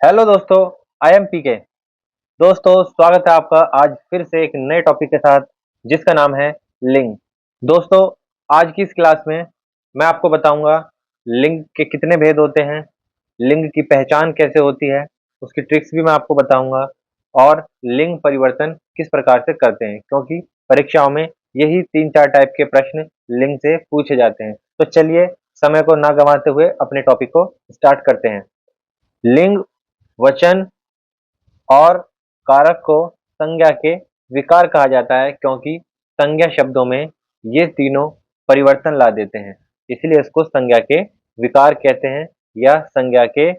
Hello दोस्तों, I am पीके। दोस्तों, स्वागत है आपका आज फिर से एक नए टॉपिक के साथ जिसका नाम है लिंग। दोस्तों, आज की इस क्लास में मैं आपको बताऊंगा लिंग के कितने भेद होते हैं, लिंग की पहचान कैसे होती है, उसकी ट्रिक्स भी मैं आपको बताऊंगा और लिंग परिवर्तन किस प्रकार से करते हैं, क्योंकि परीक्षाओं में यही 3-4 टाइप के प्रश्न लिंग से पूछे जाते हैं। तो चलिए, समय को ना गंवाते हुए अपने टॉपिक को स्टार्ट करते हैं। लिंग वचन और कारक को संज्ञा के विकार कहा जाता है, क्योंकि संज्ञा शब्दों में ये तीनों परिवर्तन ला देते हैं, इसलिए इसको संज्ञा के विकार कहते हैं या संज्ञा के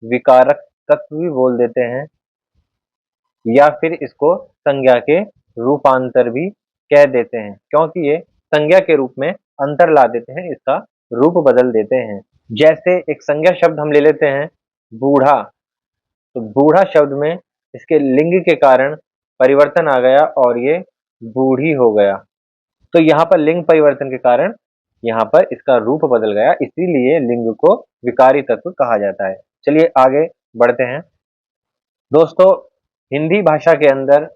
विकारक तत्व भी बोल देते हैं, या फिर इसको संज्ञा के रूपांतर भी कह देते हैं, क्योंकि ये संज्ञा के रूप में अंतर ला देते हैं, इसका रूप बदल देते हैं। जैसे एक संज्ञा शब्द हम ले लेते हैं बूढ़ा, तो बूढ़ा शब्द में इसके लिंग के कारण परिवर्तन आ गया और ये बूढ़ी हो गया। तो यहाँ पर लिंग परिवर्तन के कारण यहाँ पर इसका रूप बदल गया, इसीलिए लिंग को विकारी तत्व कहा जाता है। चलिए आगे बढ़ते हैं। दोस्तों, हिंदी भाषा के अंदर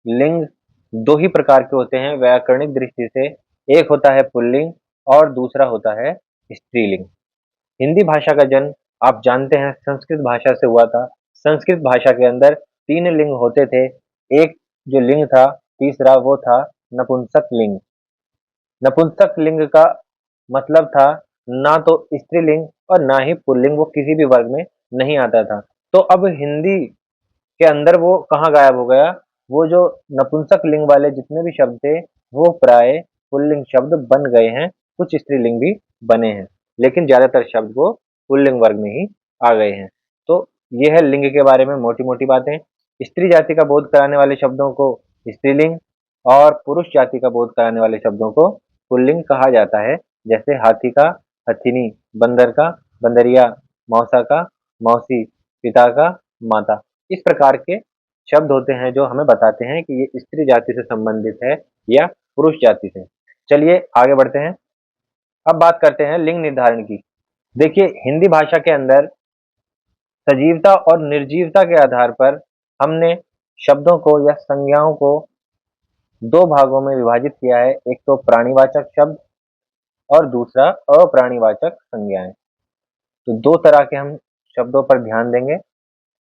लिंग दो ही प्रकार के होते हैं व्याकरणिक दृष्टि से। एक होता है पुल्लिंग और दूसरा होता है स्त्रीलिंग। हिंदी भाषा का जन्म आप जानते हैं संस्कृत भाषा से हुआ था। संस्कृत भाषा के अंदर 3 लिंग होते थे। एक जो लिंग था तीसरा, वो था नपुंसक लिंग। नपुंसक लिंग का मतलब था ना तो स्त्रीलिंग और ना ही पुल्लिंग, वो किसी भी वर्ग में नहीं आता था। तो अब हिंदी के अंदर वो कहाँ गायब हो गया? वो जो नपुंसक लिंग वाले जितने भी शब्द थे वो प्राय पुल्लिंग शब्द बन गए हैं, कुछ स्त्रीलिंग भी बने हैं, लेकिन ज्यादातर शब्द वो पुल्लिंग वर्ग में ही आ गए हैं। तो ये है लिंग के बारे में मोटी मोटी बातें। स्त्री जाति का बोध कराने वाले शब्दों को स्त्रीलिंग और पुरुष जाति का बोध कराने वाले शब्दों को पुल्लिंग कहा जाता है। जैसे हाथी का हथिनी, बंदर का बंदरिया, मौसा का मौसी, पिता का माता। इस प्रकार के शब्द होते हैं जो हमें बताते हैं कि ये स्त्री जाति से संबंधित है या पुरुष जाति से। चलिए आगे बढ़ते हैं। अब बात करते हैं लिंग निर्धारण की। देखिए, हिंदी भाषा के अंदर सजीवता और निर्जीवता के आधार पर हमने शब्दों को या संज्ञाओं को दो भागों में विभाजित किया है। एक तो प्राणीवाचक शब्द और दूसरा अप्राणीवाचक संज्ञाएं। तो दो तरह के हम शब्दों पर ध्यान देंगे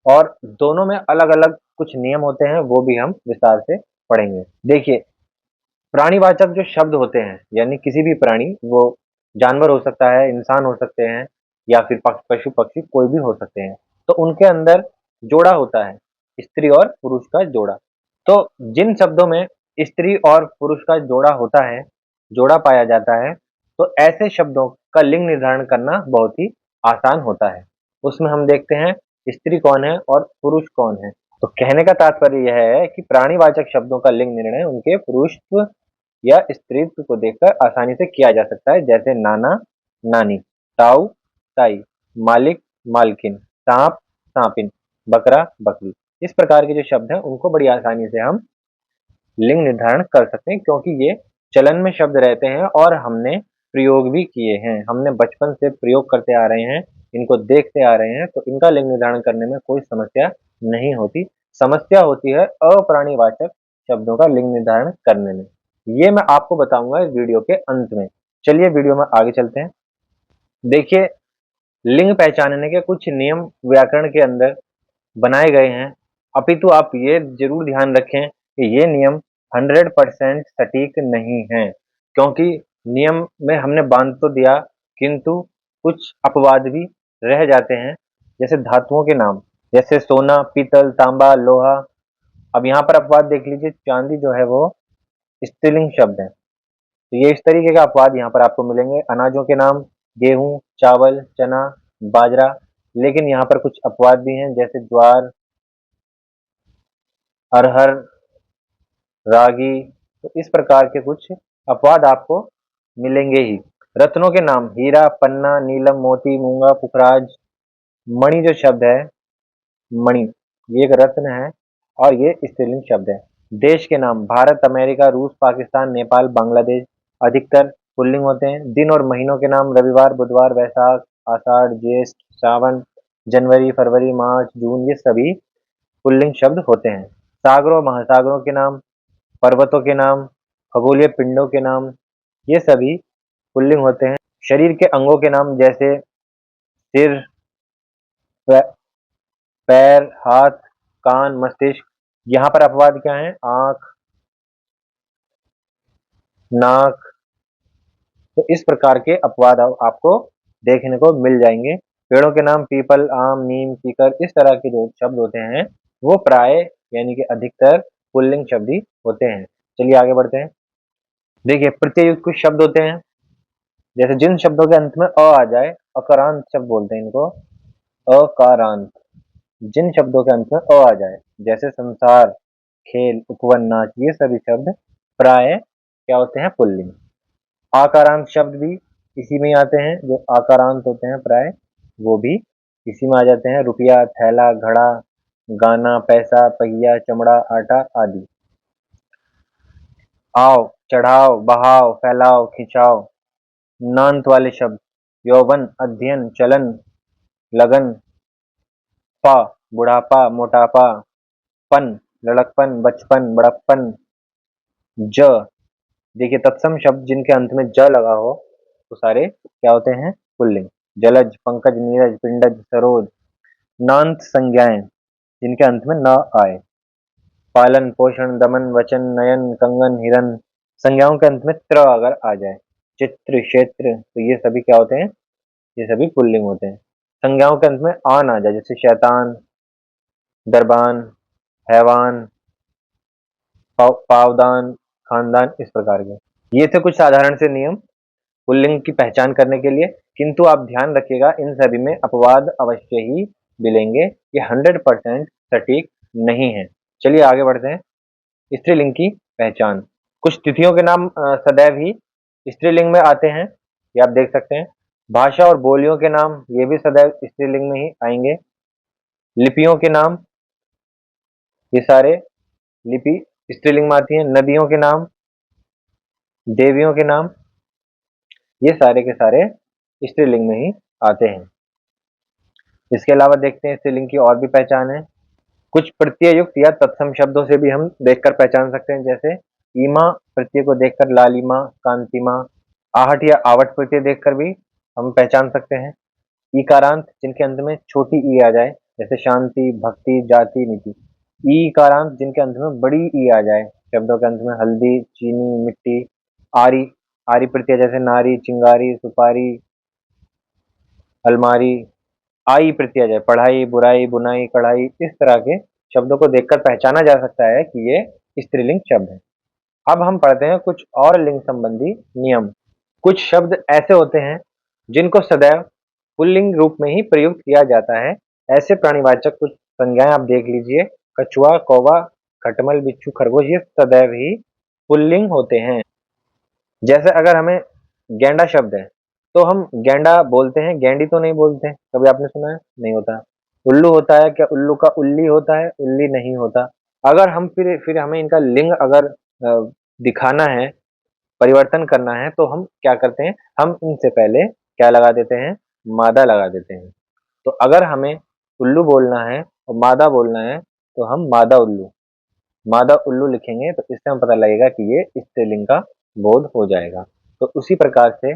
और दोनों में अलग अलग कुछ नियम होते हैं, वो भी हम विस्तार से पढ़ेंगे। देखिए, प्राणीवाचक जो शब्द होते हैं, यानी किसी भी प्राणी, वो जानवर हो सकता है, इंसान हो सकते हैं, या फिर पशु पक्षी कोई भी हो सकते हैं। तो उनके अंदर जोड़ा होता है, स्त्री और पुरुष का जोड़ा। तो जिन शब्दों में स्त्री और पुरुष का जोड़ा होता है, जोड़ा पाया जाता है, तो ऐसे शब्दों का लिंग निर्धारण करना बहुत ही आसान होता है। उसमें हम देखते हैं स्त्री कौन है और पुरुष कौन है। तो कहने का तात्पर्य यह है कि प्राणीवाचक शब्दों का लिंग निर्णय उनके पुरुषत्व या स्त्रीत्व को देखकर आसानी से किया जा सकता है। जैसे नाना नानी, ताऊ ताई, मालिक मालकिन, सांप सांपिन, बकरा बकरी। इस प्रकार के जो शब्द हैं उनको बड़ी आसानी से हम लिंग निर्धारण कर सकते हैं, क्योंकि ये चलन में शब्द रहते हैं और हमने प्रयोग भी किए हैं, हमने बचपन से प्रयोग करते आ रहे हैं, इनको देखते आ रहे हैं, तो इनका लिंग निर्धारण करने में कोई समस्या नहीं होती। समस्या होती है अप्राणीवाचक शब्दों का लिंग निर्धारण करने में। ये मैं आपको बताऊंगा इस वीडियो के अंत में। चलिए वीडियो में आगे चलते हैं। देखिए, लिंग पहचानने के कुछ नियम व्याकरण के अंदर बनाए गए हैं, अपितु आप ये जरूर ध्यान रखें कि ये नियम 100% सटीक नहीं है, क्योंकि नियम में हमने बांध तो दिया किंतु कुछ अपवाद भी रह जाते हैं। जैसे धातुओं के नाम, जैसे सोना, पीतल, तांबा, लोहा। अब यहाँ पर अपवाद देख लीजिए, चांदी जो है वो स्त्रीलिंग शब्द है, तो ये इस तरीके का अपवाद यहाँ पर आपको मिलेंगे। अनाजों के नाम गेहूं, चावल, चना, बाजरा। लेकिन यहाँ पर कुछ अपवाद भी हैं, जैसे ज्वार, अरहर, रागी। तो इस प्रकार के कुछ अपवाद आपको मिलेंगे ही। रत्नों के नाम हीरा, पन्ना, नीलम, मोती, मूंगा, पुखराज। मणि जो शब्द है, मणि, ये एक रत्न है और ये स्त्रीलिंग शब्द है। देश के नाम भारत, अमेरिका, रूस, पाकिस्तान, नेपाल, बांग्लादेश। अधिकतर पुल्लिंग होते हैं। दिन और महीनों के नाम रविवार, बुधवार, वैशाख, आषाढ़, ज्येष्ठ, श्रावण, जनवरी, फरवरी, मार्च, जून, ये सभी पुल्लिंग शब्द होते हैं। सागरों महासागरों के नाम, पर्वतों के नाम, खगोलीय पिंडों के नाम, ये सभी पुल्लिंग होते हैं। शरीर के अंगों के नाम जैसे सिर, पैर, हाथ, कान, मस्तिष्क। यहाँ पर अपवाद क्या है? आंख, नाक। तो इस प्रकार के अपवाद आपको देखने को मिल जाएंगे। पेड़ों के नाम पीपल, आम, नीम, कीकर, इस तरह के जो शब्द होते हैं वो प्राय यानी कि अधिकतर पुल्लिंग शब्द ही होते हैं। चलिए आगे बढ़ते हैं। देखिए, प्रत्यय युक्त कुछ शब्द होते हैं, जैसे जिन शब्दों के अंत में अ आ जाए, अकारांत शब्द बोलते हैं इनको, अकारांत। जिन शब्दों के अंत में अ आ जाए, जैसे संसार, खेल, उपवन, नाच, ये सभी शब्द प्राय क्या होते हैं? पुल्लिंग। आकारांत शब्द भी इसी में ही आते हैं, जो आकारांत होते हैं प्राय वो भी इसी में आ जाते हैं। रुपया, थैला, घड़ा, गाना, पैसा, पहिया, चमड़ा, आटा आदि। आओ, चढ़ाओ, बहाओ, फैलाओ, खिंचाओ। नांत वाले शब्द यौवन, अध्ययन, चलन, लगन। प, बुढ़ापा, मोटापा। पन, लड़कपन, बचपन, बड़प्पन। ज, देखिए तत्सम शब्द जिनके अंत में ज लगा हो तो सारे क्या होते हैं? पुल्लिंग। जलज, पंकज, नीरज, पिंडज, सरोज। नांत संज्ञाएं जिनके अंत में न आए, पालन, पोषण, दमन, वचन, नयन, कंगन, हिरन। संज्ञाओं के अंत में त्र अगर आ जाए, चित्र, क्षेत्र, तो ये सभी क्या होते हैं? ये सभी पुल्लिंग होते हैं। संज्ञाओं के अंत में आन आ जाए, जैसे शैतान, दरबान, हैवान, पावदान, खानदान, इस प्रकार के। ये थे कुछ साधारण से नियम पुल्लिंग की पहचान करने के लिए, किंतु आप ध्यान रखिएगा इन सभी में अपवाद अवश्य ही मिलेंगे, ये 100% सटीक नहीं है। चलिए आगे बढ़ते हैं। स्त्रीलिंग की पहचान। कुछ तिथियों के नाम सदैव ही स्त्रीलिंग में आते हैं, ये आप देख सकते हैं। भाषा और बोलियों के नाम ये भी सदैव स्त्रीलिंग में ही आएंगे। लिपियों के नाम ये सारे लिपि स्त्रीलिंग में आती है। नदियों के नाम, देवियों के नाम, ये सारे के सारे स्त्रीलिंग में ही आते हैं। इसके अलावा देखते हैं स्त्रीलिंग की और भी पहचान है। कुछ प्रत्यय युक्त या तत्सम शब्दों से भी हम देखकर पहचान सकते हैं, जैसे ईमा प्रत्यय को देखकर लालिमा, कांतिमा। आहट या आवट प्रत्यय देखकर भी हम पहचान सकते हैं। ईकारांत जिनके अंत में छोटी ई आ जाए, जैसे शांति, भक्ति, जाति, नीति। ईकारांत जिनके अंत में बड़ी ई आ जाए, शब्दों के अंत में हल्दी, चीनी, मिट्टी। आरी, आरी प्रत्यय जैसे नारी, चिंगारी, सुपारी, अलमारी। आई प्रत्यय आ जाए, पढ़ाई, बुराई, बुनाई, कढ़ाई, इस तरह के शब्दों को देखकर पहचाना जा सकता है कि ये स्त्रीलिंग शब्द है। अब हम पढ़ते हैं कुछ और लिंग संबंधी नियम। कुछ शब्द ऐसे होते हैं जिनको सदैव पुल्लिंग रूप में ही प्रयुक्त किया जाता है। ऐसे प्राणीवाचक कुछ संज्ञाएं आप देख लीजिए। कछुआ, कौवा, खटमल, बिच्छू, खरगोश, ये सदैव ही पुल्लिंग होते हैं। जैसे अगर हमें गेंडा शब्द है तो हम गेंडा बोलते हैं, गेंडी तो नहीं बोलते। कभी आपने सुना है? नहीं होता। उल्लू होता है क्या? उल्लू का उल्ली होता है, उल्ली नहीं होता। अगर हम फिर हमें इनका लिंग अगर दिखाना है, परिवर्तन करना है, तो हम क्या करते हैं? हम इनसे पहले क्या लगा देते हैं? मादा लगा देते हैं। तो अगर हमें उल्लू बोलना है और मादा बोलना है तो हम मादा उल्लू लिखेंगे, तो इससे हम पता लगेगा कि ये स्त्रीलिंग का बोध हो जाएगा। तो उसी प्रकार से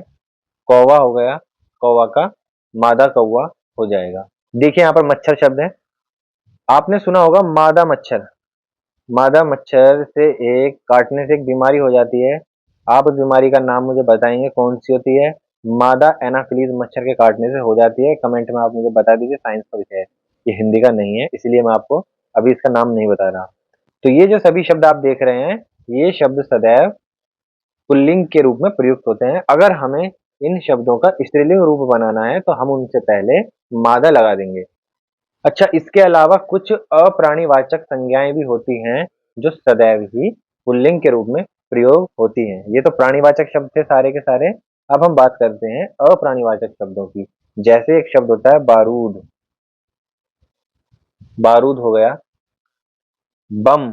कौवा हो गया, कौवा का मादा कौवा हो जाएगा। देखिए यहाँ पर मच्छर शब्द है, आपने सुना होगा मादा मच्छर। मादा मच्छर से एक काटने से एक बीमारी हो जाती है। आप उस बीमारी का नाम मुझे बताएंगे कौन सी होती है? मादा एनाफिलीज मच्छर के काटने से हो जाती है। कमेंट में आप मुझे बता दीजिए, साइंस का विषय है, ये हिंदी का नहीं है, इसलिए मैं आपको अभी इसका नाम नहीं बता रहा। तो ये जो सभी शब्द आप देख रहे हैं, ये शब्द सदैव पुल्लिंग के रूप में प्रयुक्त होते हैं। अगर हमें इन शब्दों का स्त्रीलिंग रूप बनाना है तो हम उनसे पहले मादा लगा देंगे। अच्छा, इसके अलावा कुछ अप्राणीवाचक संज्ञाएं भी होती हैं जो सदैव ही पुल्लिंग के रूप में प्रयोग होती हैं। ये तो प्राणीवाचक शब्द थे सारे के सारे। अब हम बात करते हैं अप्राणीवाचक शब्दों की। जैसे एक शब्द होता है बारूद, बारूद हो गया। बम,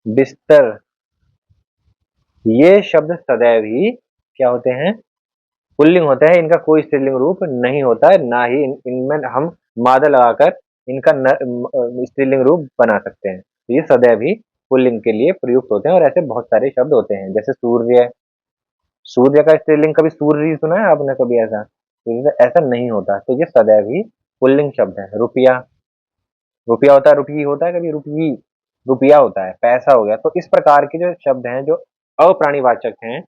बिस्तर, ये शब्द सदैव ही क्या होते हैं? पुल्लिंग होते हैं, इनका कोई स्त्रीलिंग रूप नहीं होता है, ना ही इनमें हम मादा लगाकर इनका स्त्रीलिंग रूप बना सकते हैं। तो ये सदैव ही पुल्लिंग के लिए प्रयुक्त होते हैं और ऐसे बहुत सारे शब्द होते हैं, जैसे सूर्य। सूर्य का स्त्रीलिंग कभी सूर्य सुना है आपने कभी? ऐसा ऐसा नहीं होता। तो ये सदैव ही पुल्लिंग शब्द है। रुपया, रुपया होता है, रुपये होता है कभी? रुपये, रुपया होता है, पैसा हो गया। तो इस प्रकार के जो शब्द हैं जो अप्राणीवाचक हैं,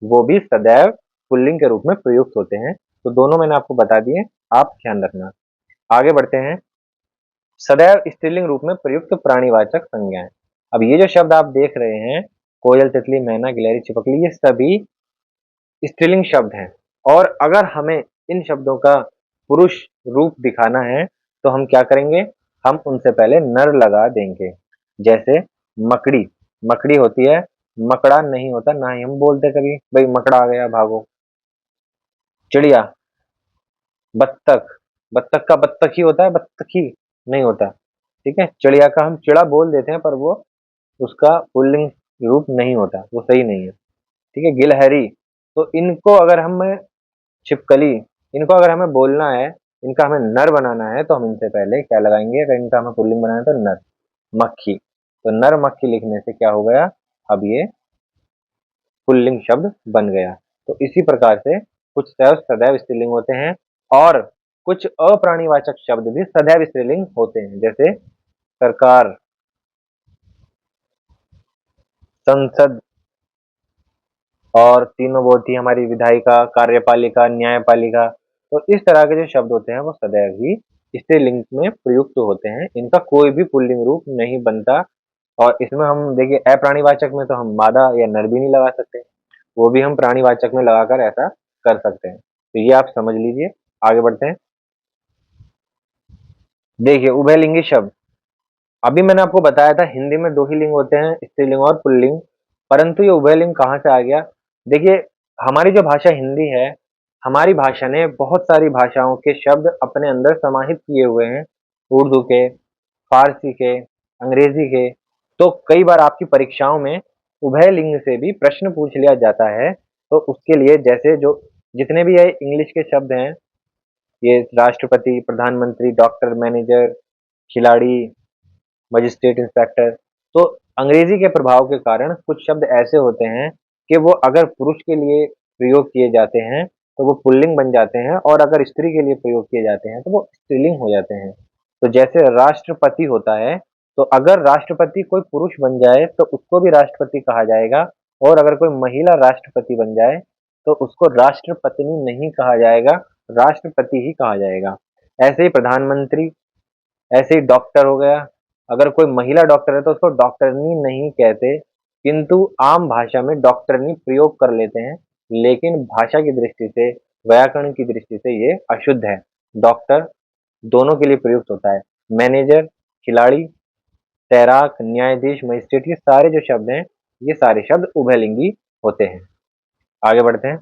वो भी सदैव पुल्लिंग के रूप में प्रयुक्त होते हैं। तो दोनों मैंने आपको बता दिए, आप ध्यान रखना। आगे बढ़ते हैं। सदैव स्त्रीलिंग रूप में प्रयुक्त प्राणीवाचक संज्ञाएं। अब ये जो शब्द आप देख रहे हैं, कोयल, तितली, मैना, गिलहरी, छिपकली, ये सभी स्त्रीलिंग शब्द हैं। और अगर हमें इन शब्दों का पुरुष रूप दिखाना है तो हम क्या करेंगे? हम उनसे पहले नर लगा देंगे। जैसे मकड़ी, मकड़ी होती है, मकड़ा नहीं होता, ना ही हम बोलते कभी भाई मकड़ा आ गया भागो। चिड़िया, बत्तख, बत्तख का बत्तख ही होता है, बत्तखी नहीं होता। ठीक है, चिड़िया का हम चिड़ा बोल देते हैं, पर वो उसका पुल्लिंग रूप नहीं होता, वो सही नहीं है। ठीक है, गिलहरी, तो इनको अगर हमें, छिपकली, इनको अगर हमें बोलना है, इनका हमें नर बनाना है, तो हम इनसे पहले क्या लगाएंगे? अगर इनका हमें पुल्लिंग बनाना है तो नर। मक्खी, तो नर मक्खी लिखने से क्या हो गया? अब ये पुल्लिंग शब्द बन गया। तो इसी प्रकार से कुछ शब्द सदैव स्त्रीलिंग होते हैं और कुछ अप्राणीवाचक शब्द भी सदैव स्त्रीलिंग होते हैं, जैसे सरकार, संसद, और तीनों वो थी हमारी विधायिका, कार्यपालिका, न्यायपालिका। तो इस तरह के जो शब्द होते हैं वो सदैव ही स्त्रीलिंग में प्रयुक्त होते हैं, इनका कोई भी पुल्लिंग रूप नहीं बनता। और इसमें हम देखिए अप्राणीवाचक में तो हम मादा या नर भी नहीं लगा सकते, वो भी हम प्राणीवाचक में लगाकर ऐसा कर सकते हैं। तो ये आप समझ लीजिए। आगे बढ़ते हैं। देखिए उभयलिंगी शब्द, अभी मैंने आपको बताया था हिंदी में दो ही लिंग होते हैं, स्त्रीलिंग और पुल्लिंग, परंतु ये उभयलिंग कहाँ से आ गया? देखिए हमारी जो भाषा हिंदी है, हमारी भाषा ने बहुत सारी भाषाओं के शब्द अपने अंदर समाहित किए हुए हैं, उर्दू के, फारसी के, अंग्रेजी के। तो कई बार आपकी परीक्षाओं में उभयलिंग से भी प्रश्न पूछ लिया जाता है। तो उसके लिए जैसे जो जितने भी ये इंग्लिश के शब्द हैं, ये राष्ट्रपति, प्रधानमंत्री, डॉक्टर, मैनेजर, खिलाड़ी, मजिस्ट्रेट, इंस्पेक्टर, तो अंग्रेजी के प्रभाव के कारण कुछ शब्द ऐसे होते हैं कि वो अगर पुरुष के लिए प्रयोग किए जाते हैं तो वो पुल्लिंग बन जाते हैं, और अगर स्त्री के लिए प्रयोग किए जाते हैं तो वो स्त्रीलिंग हो जाते हैं। तो जैसे राष्ट्रपति होता है, तो अगर राष्ट्रपति कोई पुरुष बन जाए तो उसको भी राष्ट्रपति कहा जाएगा, और अगर कोई महिला राष्ट्रपति बन जाए तो उसको राष्ट्रपत्नी नहीं कहा जाएगा, राष्ट्रपति ही कहा जाएगा। ऐसे ही प्रधानमंत्री, ऐसे ही डॉक्टर हो गया, अगर कोई महिला डॉक्टर है तो उसको डॉक्टरनी नहीं कहते, किंतु आम भाषा में डॉक्टरनी प्रयोग कर लेते हैं, लेकिन भाषा की दृष्टि से, व्याकरण की दृष्टि से ये अशुद्ध है। डॉक्टर दोनों के लिए प्रयुक्त होता है। मैनेजर, खिलाड़ी, तैराक, न्यायाधीश, मजिस्ट्रेट, ये सारे जो शब्द हैं, ये सारे शब्द उभयलिंगी होते हैं। आगे बढ़ते हैं।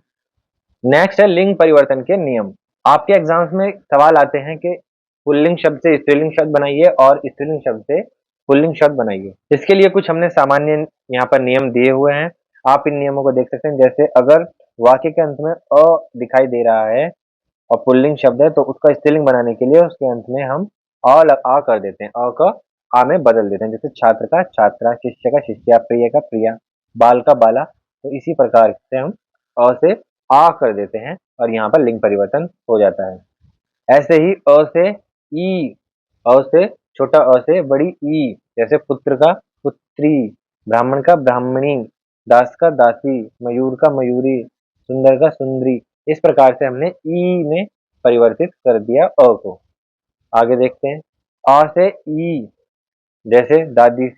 नेक्स्ट है लिंग परिवर्तन के नियम। आपके एग्जाम्स में सवाल आते हैं कि पुल्लिंग शब्द से स्त्रीलिंग शब्द बनाइए और स्त्रीलिंग शब्द से पुल्लिंग शब्द बनाइए। इसके लिए कुछ हमने सामान्य यहाँ पर नियम दिए हुए हैं, आप इन नियमों को देख सकते हैं। जैसे अगर वाक्य के अंत में अ दिखाई दे रहा है और पुल्लिंग शब्द है, तो उसका स्त्रीलिंग बनाने के लिए उसके अंत में हम आ कर देते हैं, अ का आ में बदल देते हैं। जैसे छात्र का छात्रा, शिष्य का शिष्या, प्रिय का प्रिया, बाल का बाला। तो इसी प्रकार से हम अ से आ कर देते हैं और यहाँ पर लिंग परिवर्तन हो जाता है। ऐसे ही अ से ई, अ से छोटा अ से बड़ी ई, जैसे पुत्र का पुत्री, ब्राह्मण का ब्राह्मणी, दास का दासी, मयूर का मयूरी, सुंदर का सुंदरी। इस प्रकार से हमने ई में परिवर्तित कर दिया अ को। आगे देखते हैं। अ से ई, जैसे दादी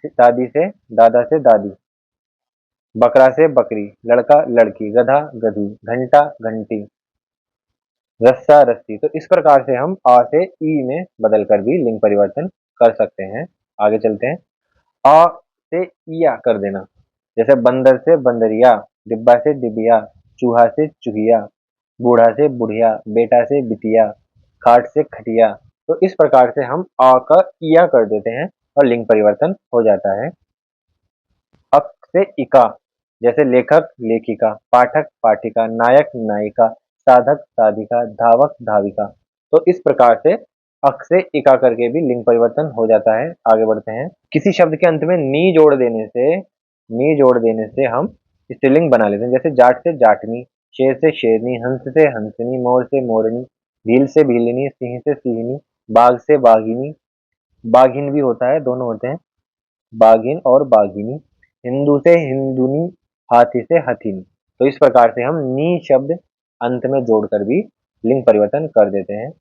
से दादा से दादी, बकरा से बकरी, लड़का लड़की, गधा गधी, घंटा घंटी, रस्सा रस्सी। तो इस प्रकार से हम आ से ई में बदल कर भी लिंग परिवर्तन कर सकते हैं। आगे चलते हैं। आ से इया कर देना, जैसे बंदर से बंदरिया, डिब्बा से डिबिया, चूहा से चूहिया, बूढ़ा से बुढ़िया, बेटा से बिटिया, खाट से खटिया। तो इस प्रकार से हम आ का इया कर देते हैं और लिंग परिवर्तन हो जाता है। अक से इका, जैसे लेखक लेखिका, पाठक पाठिका, नायक नायिका, साधक साधिका, धावक धाविका। तो इस प्रकार से अक से इका करके भी लिंग परिवर्तन हो जाता है। आगे बढ़ते हैं। किसी शब्द के अंत में नी जोड़ देने से हम स्त्रीलिंग बना लेते हैं। जैसे जाट से जाटनी, शेर से शेरनी, हंस से हंसनी, मोर से मोरनी, भील से भीलिनी, सिंह से सिंहनी, बाघ से बाघिनी, बाघिन भी होता है, दोनों होते हैं, बाघिन और बाघिनी, हिंदू से हिंदुनी, हाथी से हथिनी। तो इस प्रकार से हम नी शब्द अंत में जोड़कर भी लिंग परिवर्तन कर देते हैं।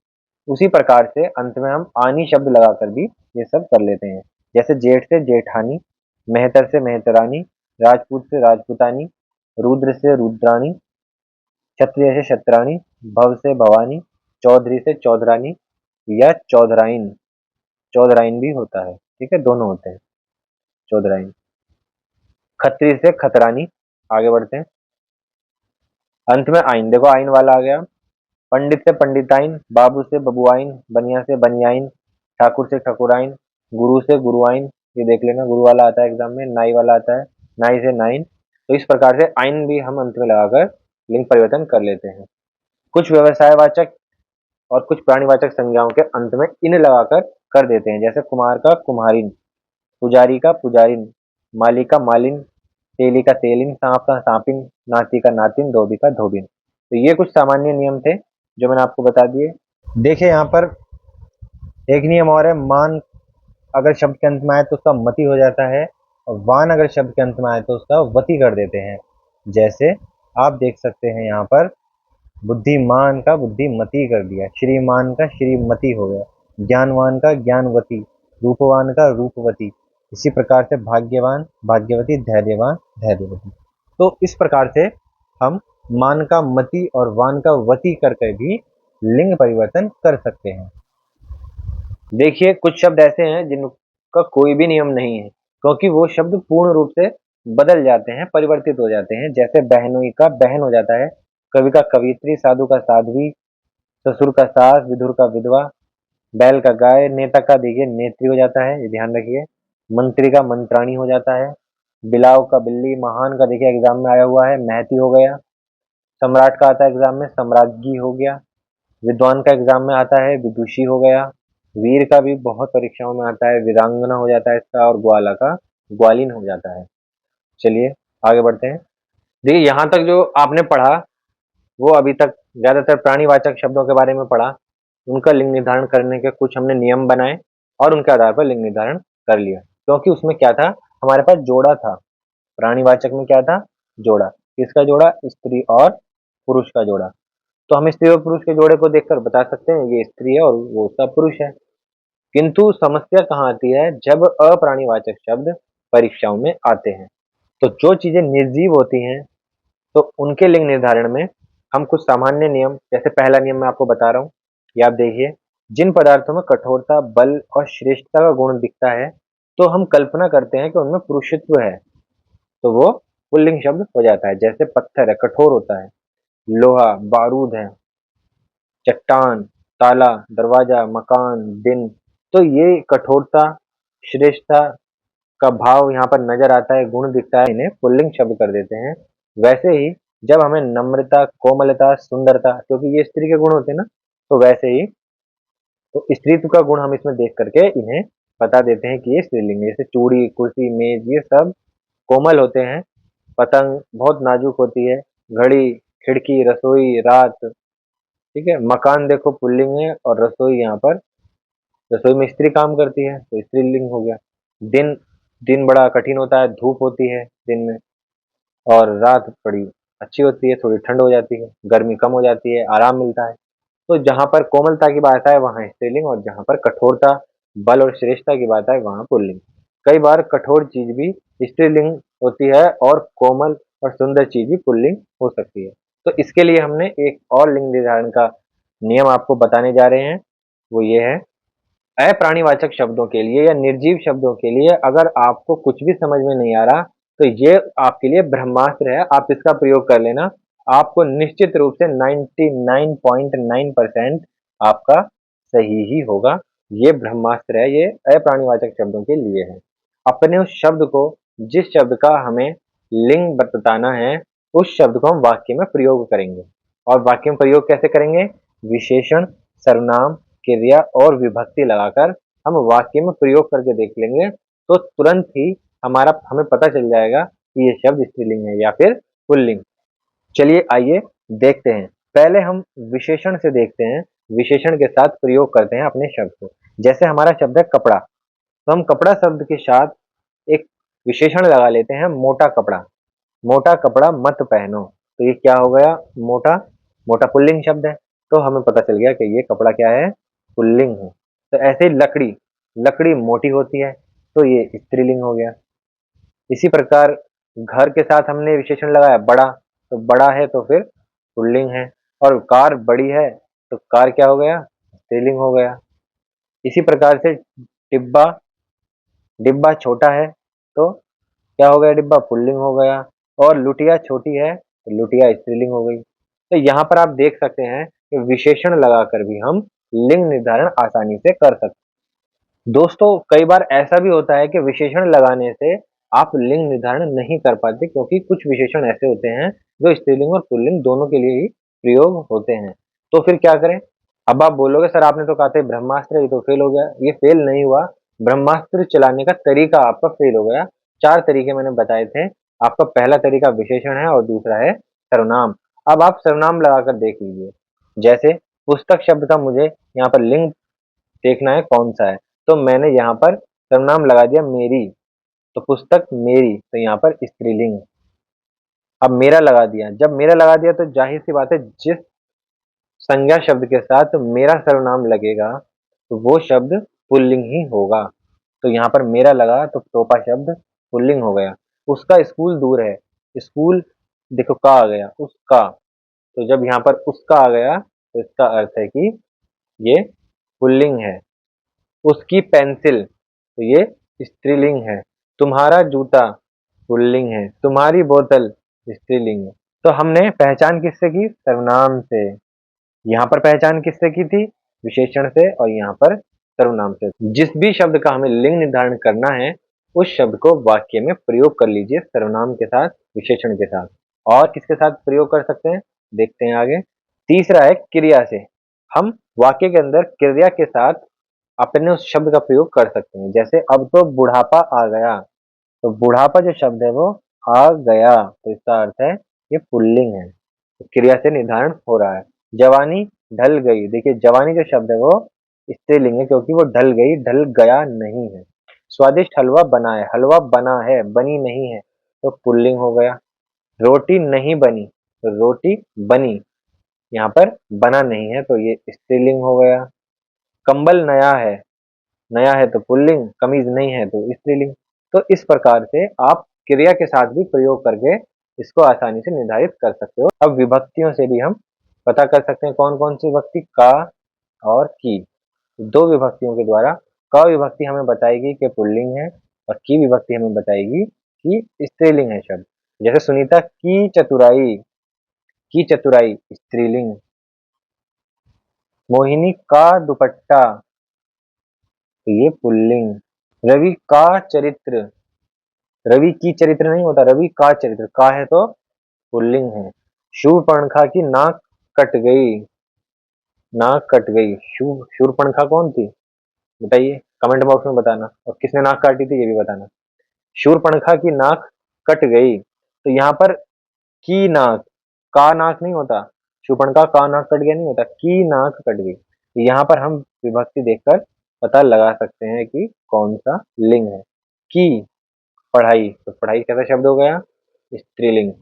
उसी प्रकार से अंत में हम आनी शब्द लगाकर भी ये सब कर लेते हैं। जैसे जेठ से जेठानी, मेहतर से मेहतरानी, राजपूत से राजपूतानी, रुद्र से रुद्राणी, क्षत्रिय से क्षत्राणी, भव से भवानी, चौधरी से चौधरानी या चौधराइन, चौधराइन भी होता है, ठीक है, दोनों होते हैं, चौधराइन। खत्री से खतरानी। आगे बढ़ते हैं। अंत में आइन, देखो आइन वाला आ गया। पंडित से पंडिताइन, बाबू से बबुआइन, बनिया से बनियाइन, ठाकुर से ठकुराइन, गुरु से गुरुआइन, ये देख लेना, गुरु वाला आता है एग्जाम में, नाई वाला आता है, नाई से नाइन। तो इस प्रकार से आइन भी हम अंत में लगाकर लिंग परिवर्तन कर लेते हैं। कुछ व्यवसायवाचक और कुछ प्राणीवाचक संज्ञाओं के अंत में इन लगाकर कर देते हैं। जैसे कुमार का कुम्हारिन, पुजारी का पुजारिन, माली का मालिन, तेली का तेलिन, सांप का सांपिन, नाती का नातिन, धोबी का धोबिन। तो ये कुछ सामान्य नियम थे जो मैंने आपको बता दिए। देखिए यहाँ पर एक नियम और है, मान अगर शब्द के अंत में आए तो उसका मति हो जाता है, और वान अगर शब्द के अंत में आए तो उसका वति कर देते हैं। जैसे आप देख सकते हैं यहाँ पर बुद्धिमान का बुद्धिमती कर दिया, श्रीमान का श्रीमती हो गया, ज्ञानवान का ज्ञानवती, रूपवान का रूपवती। इसी प्रकार से भाग्यवान भाग्यवती, धैर्यवान धैर्यवती। तो इस प्रकार से हम मान का मति और वान का वती करके भी लिंग परिवर्तन कर सकते हैं। देखिए कुछ शब्द ऐसे हैं जिनका कोई भी नियम नहीं है, क्योंकि वो शब्द पूर्ण रूप से बदल जाते हैं, परिवर्तित हो जाते हैं। जैसे बहनोई का बहन हो जाता है, कवि का कवित्री, साधु का साध्वी, ससुर का सास, विधुर का विधवा, बैल का गाय, नेता का देखिए नेत्री हो जाता है, ये ध्यान रखिए। मंत्री का मंत्राणी हो जाता है, बिलाव का बिल्ली, महान का देखिए एग्जाम में आया हुआ है महती हो गया, सम्राट का आता है एग्जाम में सम्राज्ञी हो गया, विद्वान का एग्जाम में आता है विदुषी हो गया, वीर का भी बहुत परीक्षाओं में आता है वीरांगना हो जाता है इसका, और ग्वाला का ग्वालिन हो जाता है। चलिए आगे बढ़ते हैं। देखिए यहाँ तक जो आपने पढ़ा वो अभी तक ज्यादातर प्राणीवाचक शब्दों के बारे में पढ़ा, उनका लिंग निर्धारण करने के कुछ हमने नियम बनाए और उनके आधार पर लिंग निर्धारण कर लिया। क्योंकि उसमें क्या था, हमारे पास जोड़ा था, प्राणीवाचक में क्या था, जोड़ा। किसका जोड़ा, स्त्री और पुरुष का जोड़ा। तो हम स्त्री और पुरुष के जोड़े को देखकर बता सकते हैं ये स्त्री है और वो उसका पुरुष है। किंतु समस्या कहाँ आती है, जब अप्राणीवाचक शब्द परीक्षाओं में आते हैं। तो जो चीजें निर्जीव होती हैं तो उनके लिंग निर्धारण में हम कुछ सामान्य नियम, जैसे पहला नियम मैं आपको बता रहा हूँ, ये आप देखिए। जिन पदार्थों में कठोरता, बल और श्रेष्ठता का गुण दिखता है तो हम कल्पना करते हैं कि उनमें पुरुषत्व है, तो वो पुल्लिंग शब्द हो जाता है। जैसे पत्थर है, कठोर होता है, लोहा, बारूद है, चट्टान, ताला, दरवाजा, मकान, दिन। तो ये कठोरता, श्रेष्ठता का भाव यहाँ पर नजर आता है, गुण दिखता है, इन्हें पुल्लिंग शब्द कर देते हैं। वैसे ही जब हमें नम्रता, कोमलता, सुंदरता, क्योंकि ये स्त्री के गुण होते हैं ना, तो वैसे ही तो स्त्रीत्व का गुण हम इसमें देख करके इन्हें बता देते हैं कि ये स्त्रीलिंग है। जैसे चूड़ी, कुर्सी, मेज, ये सब कोमल होते हैं, पतंग बहुत नाजुक होती है, घड़ी, खिड़की, रसोई, रात, ठीक है। मकान देखो पुल्लिंग है और रसोई यहाँ पर, रसोई में स्त्री काम करती है तो स्त्रीलिंग हो गया। दिन, दिन बड़ा कठिन होता है, धूप होती है दिन में, और रात बड़ी अच्छी होती है, थोड़ी ठंड हो जाती है, गर्मी कम हो जाती है, आराम मिलता है। तो जहाँ पर कोमलता की बात आए वहाँ स्त्रीलिंग, और जहाँ पर कठोरता, बल और श्रेष्ठता की बात आए वहाँ पुल्लिंग। कई बार कठोर चीज भी स्त्रीलिंग होती है और कोमल और सुंदर चीज भी पुल्लिंग हो सकती है। तो इसके लिए हमने एक और लिंग निर्धारण का नियम आपको बताने जा रहे हैं, वो ये है, अप्राणीवाचक शब्दों के लिए या निर्जीव शब्दों के लिए अगर आपको कुछ भी समझ में नहीं आ रहा तो ये आपके लिए ब्रह्मास्त्र है, आप इसका प्रयोग कर लेना। आपको निश्चित रूप से 99.9% आपका सही ही होगा। ये ब्रह्मास्त्र है, ये अप्राणीवाचक शब्दों के लिए है। अपने उस शब्द को, जिस शब्द का हमें लिंग बताना है, उस शब्द को हम वाक्य में प्रयोग करेंगे। और वाक्य में प्रयोग कैसे करेंगे? विशेषण, सर्वनाम, क्रिया और विभक्ति लगाकर हम वाक्य में प्रयोग करके देख लेंगे, तो तुरंत ही हमें पता चल जाएगा कि ये शब्द स्त्रीलिंग है या फिर पुल्लिंग। चलिए आइए देखते हैं। पहले हम विशेषण से देखते हैं, विशेषण के साथ प्रयोग करते हैं अपने शब्द को। जैसे हमारा शब्द है कपड़ा, तो हम कपड़ा शब्द के साथ एक विशेषण लगा लेते हैं, मोटा कपड़ा। मोटा कपड़ा मत पहनो, तो ये क्या हो गया? मोटा। मोटा पुल्लिंग शब्द है, तो हमें पता चल गया कि ये कपड़ा क्या है? पुल्लिंग है। तो ऐसे ही लकड़ी, लकड़ी मोटी होती है, तो ये स्त्रीलिंग हो गया। इसी प्रकार घर के साथ हमने विशेषण लगाया बड़ा, तो बड़ा है तो फिर पुल्लिंग है। और कार बड़ी है, तो कार क्या हो गया? स्त्रीलिंग हो गया। इसी प्रकार से डिब्बा, डिब्बा छोटा है तो क्या हो गया? डिब्बा पुल्लिंग हो गया। और लुटिया छोटी है तो लुटिया स्त्रीलिंग हो गई। तो यहाँ पर आप देख सकते हैं कि विशेषण लगाकर भी हम लिंग निर्धारण आसानी से कर सकते हैं। दोस्तों कई बार ऐसा भी होता है कि विशेषण लगाने से आप लिंग निर्धारण नहीं कर पाते, क्योंकि कुछ विशेषण ऐसे होते हैं जो स्त्रीलिंग और पुल्लिंग दोनों के लिए ही प्रयोग होते हैं। तो फिर क्या करें? अब आप बोलोगे सर आपने तो कहा था ब्रह्मास्त्र, ये तो फेल हो गया। ये फेल नहीं हुआ, ब्रह्मास्त्र चलाने का तरीका आपका फेल हो गया। 4 तरीके मैंने बताए थे। आपका पहला तरीका विशेषण है और दूसरा है सर्वनाम। अब आप सर्वनाम लगाकर देख लीजिए। जैसे पुस्तक शब्द का मुझे यहाँ पर लिंग देखना है कौन सा है, तो मैंने यहाँ पर सर्वनाम लगा दिया मेरी, तो पुस्तक मेरी, तो यहाँ पर स्त्रीलिंग। अब मेरा लगा दिया, जब मेरा लगा दिया तो जाहिर सी बात है जिस संज्ञा शब्द के साथ मेरा सर्वनाम लगेगा तो वो शब्द पुल्लिंग ही होगा। तो यहाँ पर मेरा लगा तो तोपा शब्द पुल्लिंग हो गया। उसका स्कूल दूर है, स्कूल देखो का आ गया, उसका। तो जब यहाँ पर उसका आ गया तो इसका अर्थ है कि ये पुल्लिंग है। उसकी पेंसिल, तो ये स्त्रीलिंग है। तुम्हारा जूता पुल्लिंग है, तुम्हारी बोतल स्त्रीलिंग है। तो हमने पहचान किससे की? सर्वनाम से। यहाँ पर पहचान किससे की थी? विशेषण से, और यहाँ पर सर्वनाम से। जिस भी शब्द का हमें लिंग निर्धारण करना है उस शब्द को वाक्य में प्रयोग कर लीजिए, सर्वनाम के साथ, विशेषण के साथ। और किसके साथ प्रयोग कर सकते हैं देखते हैं आगे। तीसरा है क्रिया से। हम वाक्य के अंदर क्रिया के साथ अपने उस शब्द का प्रयोग कर सकते हैं। जैसे अब तो बुढ़ापा आ गया, तो बुढ़ापा जो शब्द है वो आ गया, तो इसका अर्थ है ये पुल्लिंग है। तो क्रिया से निर्धारण हो रहा है। जवानी ढल गई, देखिए जवानी जो शब्द है वो स्त्रीलिंग है, क्योंकि वो ढल गई, ढल गया नहीं है। स्वादिष्ट हलवा बना है, हलवा बना है, बनी नहीं है, तो पुल्लिंग हो गया। रोटी नहीं बनी, तो रोटी बनी, यहाँ पर बना नहीं है, तो ये स्त्रीलिंग हो गया। कंबल नया है, नया है तो पुल्लिंग, कमीज नहीं है तो स्त्रीलिंग। तो इस प्रकार से आप क्रिया के साथ भी प्रयोग करके इसको आसानी से निर्धारित कर सकते हो। अब विभक्तियों से भी हम पता कर सकते हैं कौन कौन सी विभक्ति, का और की। दो विभक्तियों के द्वारा क विभक्ति हमें बताएगी कि पुल्लिंग है, और की विभक्ति हमें बताएगी कि स्त्रीलिंग है शब्द। जैसे सुनीता की चतुराई स्त्रीलिंग। मोहिनी का दुपट्टा, तो ये पुल्लिंग। रवि का चरित्र, रवि की चरित्र नहीं होता, रवि का चरित्र, का है तो पुल्लिंग है। शूर्पणखा की नाक कट गई, नाक कट गई। शूर्पणखा कौन थी बताइए, कमेंट बॉक्स में बताना, और किसने नाक काटी थी ये भी बताना। शूर्पणखा की नाक कट गई, तो यहाँ पर की नाक, का नाक नहीं होता, शूर्पणखा का नाक कट गया नहीं होता, की नाक कट गई। तो यहाँ पर हम विभक्ति देखकर पता लगा सकते हैं कि कौन सा लिंग है। की पढ़ाई, तो पढ़ाई कैसा शब्द हो गया? स्त्रीलिंग।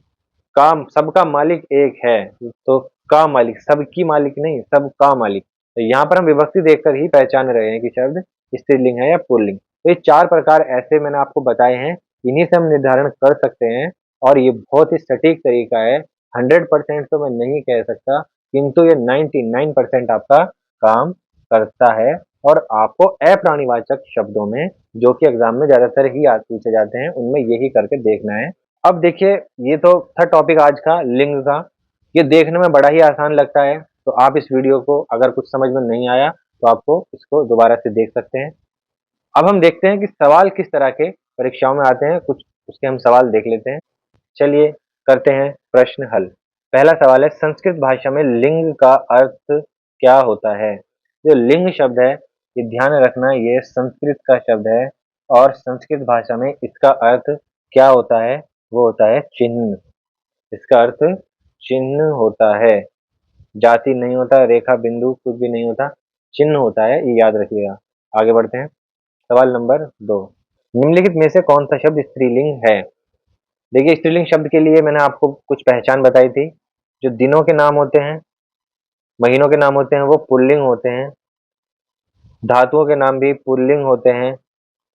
काम, सबका मालिक एक है, तो का मालिक, सबकी मालिक नहीं, सबका मालिक। तो यहाँ पर हम विभक्ति देखकर ही पहचान रहे हैं कि शब्द स्त्रीलिंग है या पुल्लिंग। तो ये 4 प्रकार ऐसे मैंने आपको बताए हैं, इन्हीं से हम निर्धारण कर सकते हैं। और ये बहुत ही सटीक तरीका है। 100% तो मैं नहीं कह सकता, किंतु ये 99% आपका काम करता है। और आपको अप्राणीवाचक शब्दों में, जो कि एग्जाम में ज्यादातर ही पूछे जाते हैं, उनमें यही करके देखना है। अब देखिए, ये तो था टॉपिक आज का लिंग का। ये देखने में बड़ा ही आसान लगता है, तो आप इस वीडियो को अगर कुछ समझ में नहीं आया तो आपको इसको दोबारा से देख सकते हैं। अब हम देखते हैं कि सवाल किस तरह के परीक्षाओं में आते हैं, कुछ उसके हम सवाल देख लेते हैं। चलिए करते हैं प्रश्न हल। पहला सवाल है, संस्कृत भाषा में लिंग का अर्थ क्या होता है? जो लिंग शब्द है, ये ध्यान रखना, ये संस्कृत का शब्द है और संस्कृत भाषा में इसका अर्थ क्या होता है? वो होता है चिन्ह। इसका अर्थ चिन्ह होता है। जाति नहीं होता, रेखा बिंदु कुछ भी नहीं होता, चिन्ह होता है, ये याद रखिएगा। आगे बढ़ते हैं। सवाल नंबर 2, निम्नलिखित में से कौन सा शब्द स्त्रीलिंग है? देखिए, स्त्रीलिंग शब्द के लिए मैंने आपको कुछ पहचान बताई थी। जो दिनों के नाम होते हैं, महीनों के नाम होते हैं, वो पुल्लिंग होते हैं। धातुओं के नाम भी पुल्लिंग होते हैं।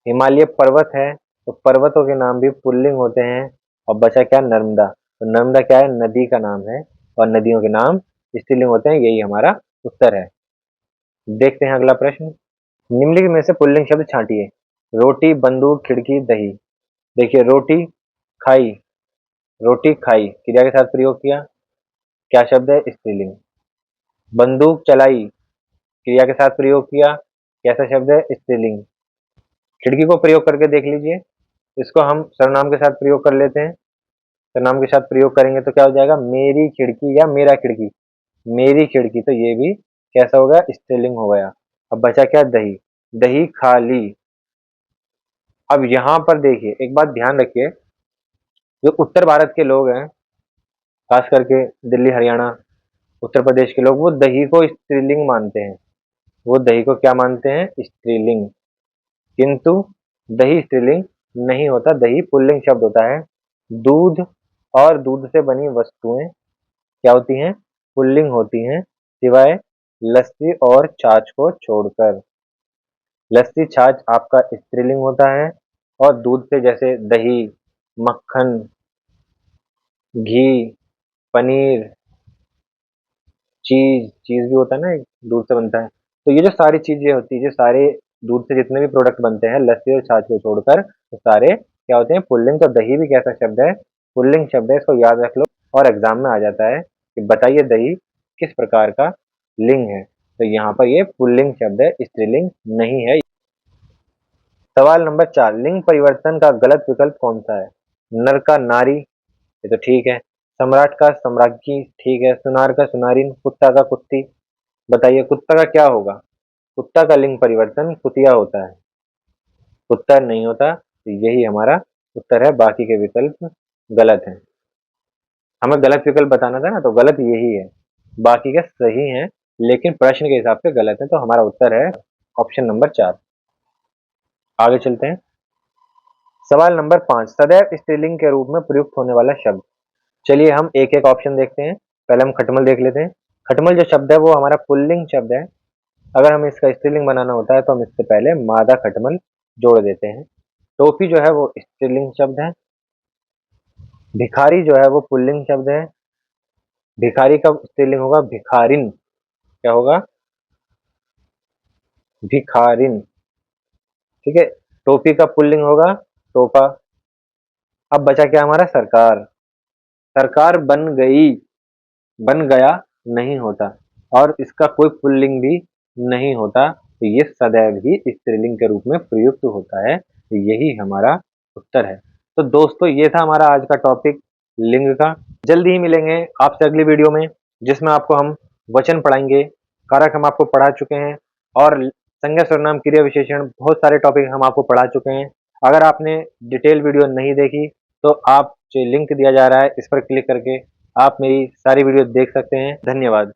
हिमालय पर्वत है, तो पर्वतों के नाम भी पुल्लिंग होते हैं। और बचा क्या? नर्मदा। तो नर्मदा क्या है? नदी का नाम है और नदियों के नाम स्त्रीलिंग होते हैं। यही हमारा उत्तर है। देखते हैं अगला प्रश्न। निम्नलिखित में से पुल्लिंग शब्द छांटिए। रोटी, बंदूक, खिड़की, दही। देखिए, रोटी खाई, रोटी खाई क्रिया के साथ प्रयोग किया, क्या शब्द है? स्त्रीलिंग। बंदूक चलाई, क्रिया के साथ प्रयोग किया, कैसा शब्द है? स्त्रीलिंग। खिड़की को प्रयोग करके देख लीजिए, इसको हम सर्वनाम के साथ प्रयोग कर लेते हैं। सर्वनाम के साथ प्रयोग करेंगे तो क्या हो जाएगा? मेरी खिड़की या मेरा खिड़की। मेरी खिड़की, तो ये भी कैसा होगा? स्त्रीलिंग हो गया। अब बचा क्या? दही। दही खा ली। अब यहाँ पर देखिए, एक बात ध्यान रखिए, जो उत्तर भारत के लोग हैं, खास करके दिल्ली, हरियाणा, उत्तर प्रदेश के लोग, वो दही को स्त्रीलिंग मानते हैं। वो दही को क्या मानते हैं? स्त्रीलिंग। किंतु दही स्त्रीलिंग नहीं होता, दही पुल्लिंग शब्द होता है। दूध और दूध से बनी वस्तुएं क्या होती हैं? पुल्लिंग होती हैं, सिवाय लस्सी और छाछ को छोड़कर। लस्सी, छाछ आपका स्त्रीलिंग होता है और दूध से जैसे दही, मक्खन, घी, पनीर, चीज, चीज भी होता है ना, दूध से बनता है। तो ये जो सारी चीजें होती है, जो सारे दूध से जितने भी प्रोडक्ट बनते हैं लस्सी और छाछ को छोड़कर, तो सारे क्या होते हैं? पुल्लिंग। तो दही भी कैसा शब्द है? पुल्लिंग शब्द है। इसको याद रख लो और एग्जाम में आ जाता है कि बताइए दही किस प्रकार का लिंग है। तो यहाँ पर ये पुल्लिंग शब्द है, स्त्रीलिंग नहीं है। सवाल नंबर 4, लिंग परिवर्तन का गलत विकल्प कौन सा है? नर का नारी, ये तो ठीक है। सम्राट का सम्राज्ञी, ठीक है। सुनार का सुनारिन, कुत्ता का कुत्ती। बताइए कुत्ता का क्या होगा? कुत्ता का लिंग परिवर्तन कुतिया होता है, कुत्ता नहीं होता। तो यही हमारा उत्तर है, बाकी के विकल्प गलत हैं। हमें गलत विकल्प बताना था ना, तो गलत यही है, बाकी के सही हैं, लेकिन प्रश्न के हिसाब से गलत है। तो हमारा उत्तर है ऑप्शन नंबर 4। आगे चलते हैं। सवाल नंबर 5, सदैव स्त्रीलिंग के रूप में प्रयुक्त होने वाला शब्द। चलिए हम एक एक ऑप्शन देखते हैं। पहले हम खटमल देख लेते हैं। खटमल जो शब्द है वो हमारा पुल्लिंग शब्द है। अगर हमें इसका स्त्रीलिंग बनाना होता है तो हम इससे पहले मादा खटमल जोड़ देते हैं। टोपी जो है वो स्त्रीलिंग शब्द है। भिखारी जो है वो पुल्लिंग शब्द है। भिखारी का स्त्रीलिंग होगा भिखारिन। क्या होगा? भिखारिन। ठीक है। टोपी का पुल्लिंग होगा टोपा। अब बचा क्या हमारा? सरकार। सरकार बन गई, बन गया नहीं होता, और इसका कोई पुल्लिंग भी नहीं होता। तो ये सदैव ही स्त्रीलिंग के रूप में प्रयुक्त होता है। तो यही हमारा उत्तर है। तो दोस्तों, ये था हमारा आज का टॉपिक लिंग का। जल्दी ही मिलेंगे आपसे अगली वीडियो में, जिसमें आपको हम वचन पढ़ाएंगे, कारक हम आपको पढ़ा चुके हैं, और संज्ञा सर्वनाम क्रिया विशेषण, बहुत सारे टॉपिक हम आपको पढ़ा चुके हैं। अगर आपने डिटेल वीडियो नहीं देखी तो आप जो लिंक दिया जा रहा है इस पर क्लिक करके आप मेरी सारी वीडियो देख सकते हैं। धन्यवाद।